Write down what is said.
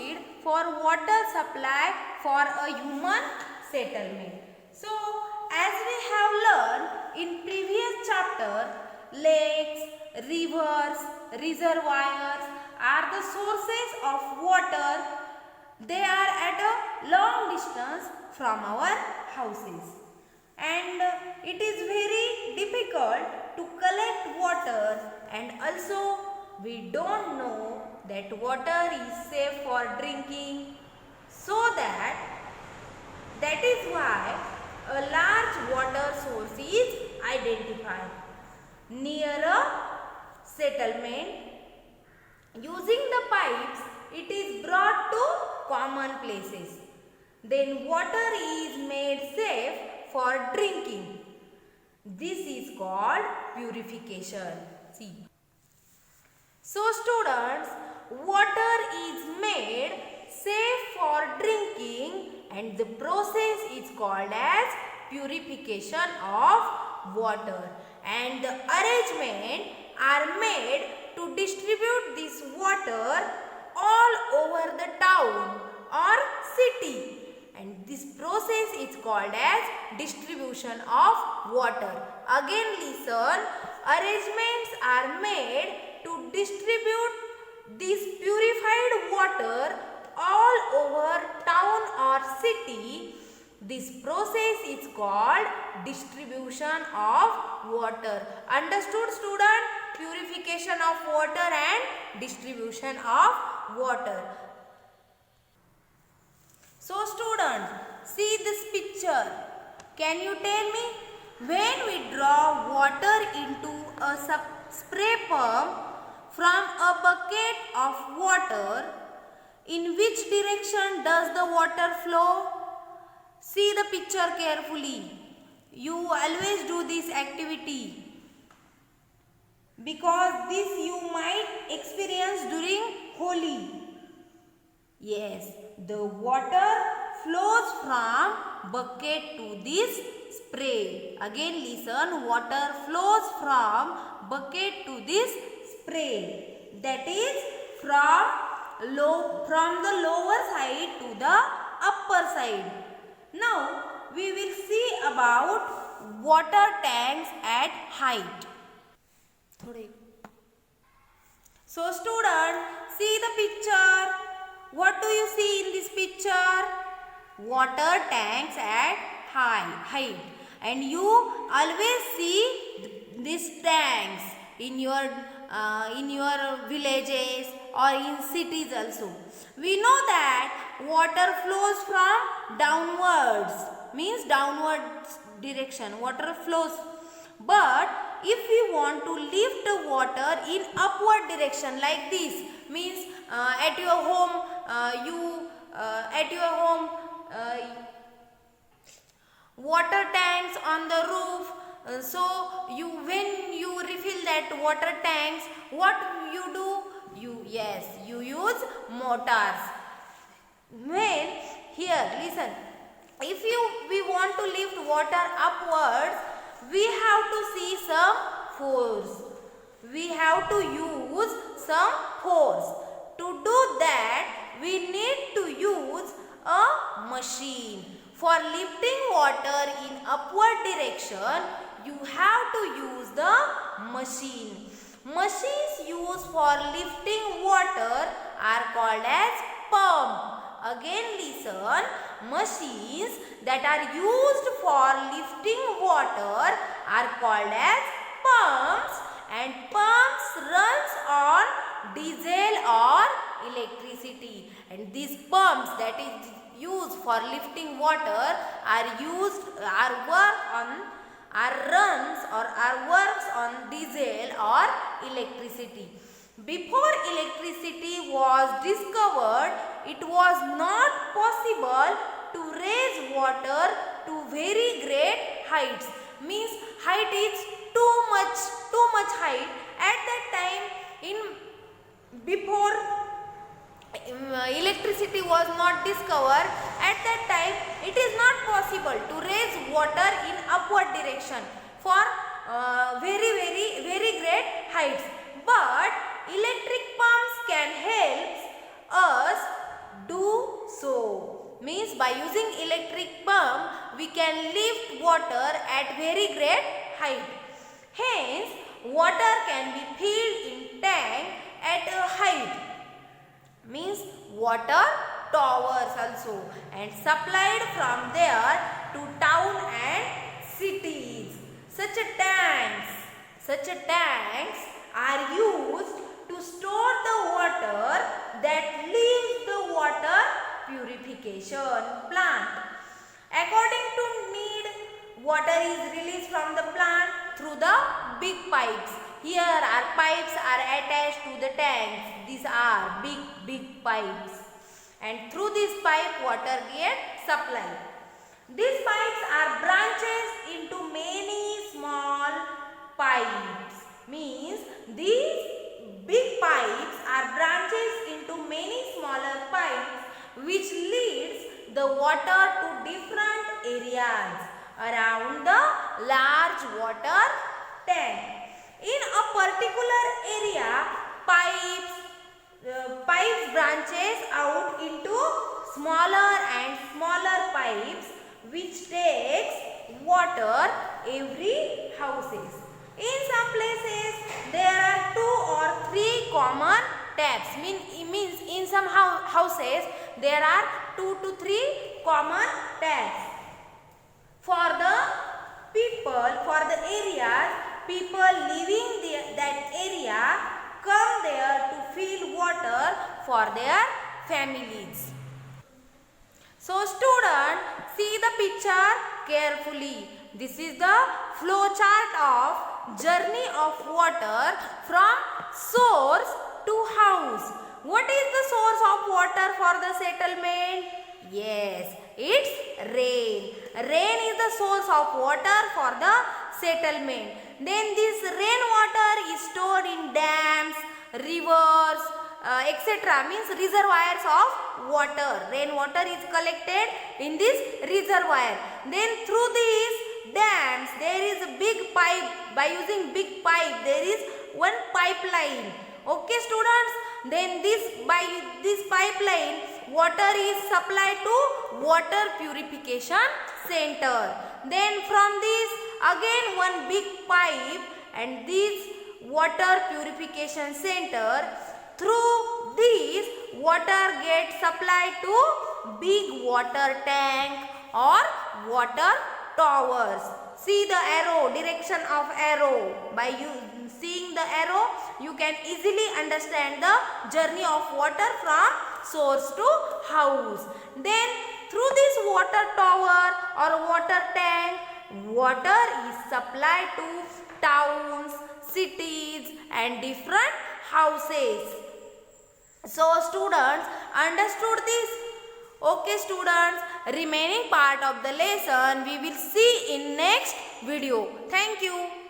need for water supply for a human settlement. So, as we have learned in previous chapter, lakes, rivers, reservoirs are the sources of water. They are at a long distance from our houses, and it is very difficult to collect water, and also we don't know that water is safe for drinking, so that is why a large water source is identified near a settlement. Using the pipes, it is brought to common places. Then water is made safe for drinking. This is called purification. See. So students, water is made safe for drinking, and the process is called as purification of water, and the arrangement are made to distribute this water all over the town or city, and this process is called as distribution of water. Again listen, arrangements are made to distribute this purified water all over town or city. This process is called distribution of water. Understood student? Purification of water and distribution of water. So student, see this picture. Can you tell me, when we draw water into a spray pump from a bucket of water, in which direction does the water flow? See the picture carefully. You always do this activity, because this you might experience during Holi. Yes, the water flows from bucket to this spray. Again listen, water flows from bucket to this spray. That is from the lower side to the upper side. Now we will see about water tanks at height. So student, see the picture. What do you see in this picture? Water tanks at height, and you always see these tanks in your villages or in cities also. We know that water flows from downwards, means downward direction water flows, but if we want to lift the water in upward direction like this, means at your home water tanks on the roof. So when you refill that water tanks, what you do? You use motors. When here listen, if we want to lift water upwards, we have to see some force. We have to use some force. To do that, we need to use a machine. For lifting water in upward direction, you have to use the machine. Machines used for lifting water are called as pump. Again listen, machines that are used for lifting water are called as pumps, and pumps runs on diesel or electricity, and these pumps that is used for lifting water works on diesel or electricity. Before electricity was discovered, it was not possible to raise water to very great heights. Means height is too much height. At that time, before electricity was not discovered, at that time it is not possible to raise water in upward direction for very great heights. But electric pumps can help us we can lift water at very great height. Hence, water can be filled in tank at a height, means water towers also, and supplied from there to town and cities. Such tanks are used to store the water that leaves the water purification plant. According to need, water is released from the plant through the big pipes. Here our pipes are attached to the tanks. These are big pipes. And through this pipe water gets supplied. These pipes are branches into many small pipes. Means these big pipes are branches into many smaller pipes which leads the water to different areas around the large water tank. In a particular area, pipes branches out into smaller and smaller pipes which takes water every houses. In some places there are 2 or 3 common taps. Means in some houses there are 2 to 3 common taps. For the areas, people living that area come there to fill water for their families. So students, see the picture carefully. This is the flow chart of journey of water from source to house. What is the source of water for the settlement? Yes, it's rain. Rain is the source of water for the settlement. Then this rainwater is stored in dams, rivers, etc. Means reservoirs of water. Rainwater is collected in this reservoir. Then through these dams there is a big pipe. By using big pipe there is one pipeline. Okay students. Then by this pipeline water is supplied to water purification center. Then from this again one big pipe, and this water purification center, through this water gets supplied to big water tank or water towers. See the arrow, direction of arrow. By seeing the arrow you can easily understand the journey of water from source to house. Then through this water tower or water tank, water is supplied to towns, cities and different houses. So students, understood this? Okay students, remaining part of the lesson we will see in next video. Thank you.